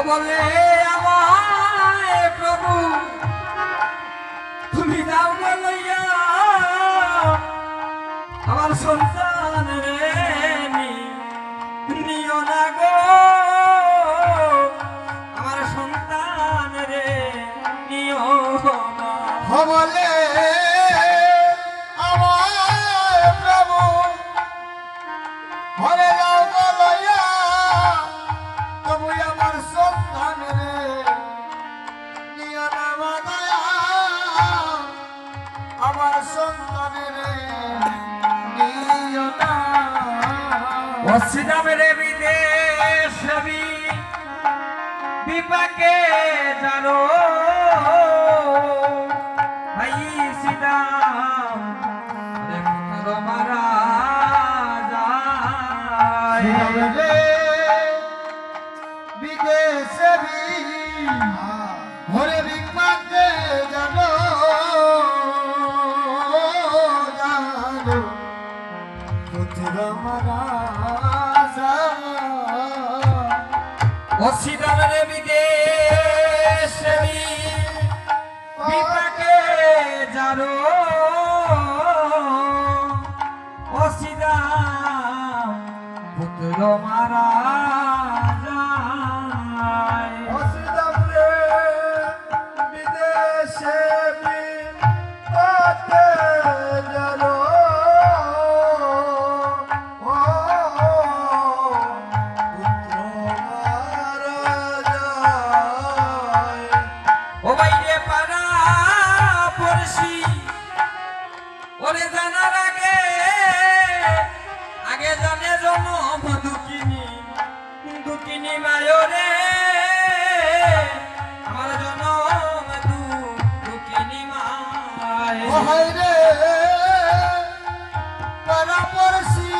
বলে আমায় প্রভু তুমি দাও গো লইয়া আমার সন্তান রে নিও না গো আমার সন্তান রে নিও না বলে আমায় প্রভু ঘরে যাও গো লইয়া তবু আমার সন্তান রে নিও না মায়া আমার সন্তান রে নিও না অসিদা মেরে বিদেশ বিপাকে জানো ভাই সিদা রে পুত্র মারা যায় বিদেশে ঘরে বিপাকে জানো জানো পুত্র মারা অসিদা মেরে বিদেশ বিপাকে জানো অসিদা পুত্র মারা যায় অসিদামরে বিদেশে বিপাকে জানো ও বাইরে পাড়া পড়শি ওরে জানার আগে আগে জানে জনম দুকিনি মায়রে আমার জনম দুকিনি মায় রে পরামর্শী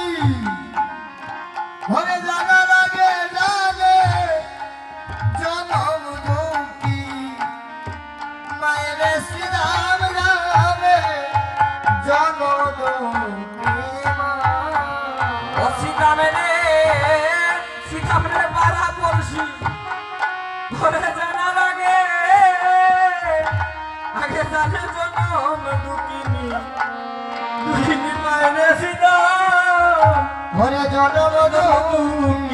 ঘরে জানার আগে জানে জনম দুঃখী মায়ের শ্রীরাম রামে জনম দুঃখী ও সীতামেরে পাড়া পড়শি ঘরে জানার আগে আগে জানে জনম দুকিনি মায়ের সীতা ঘরে জনম দুঃখী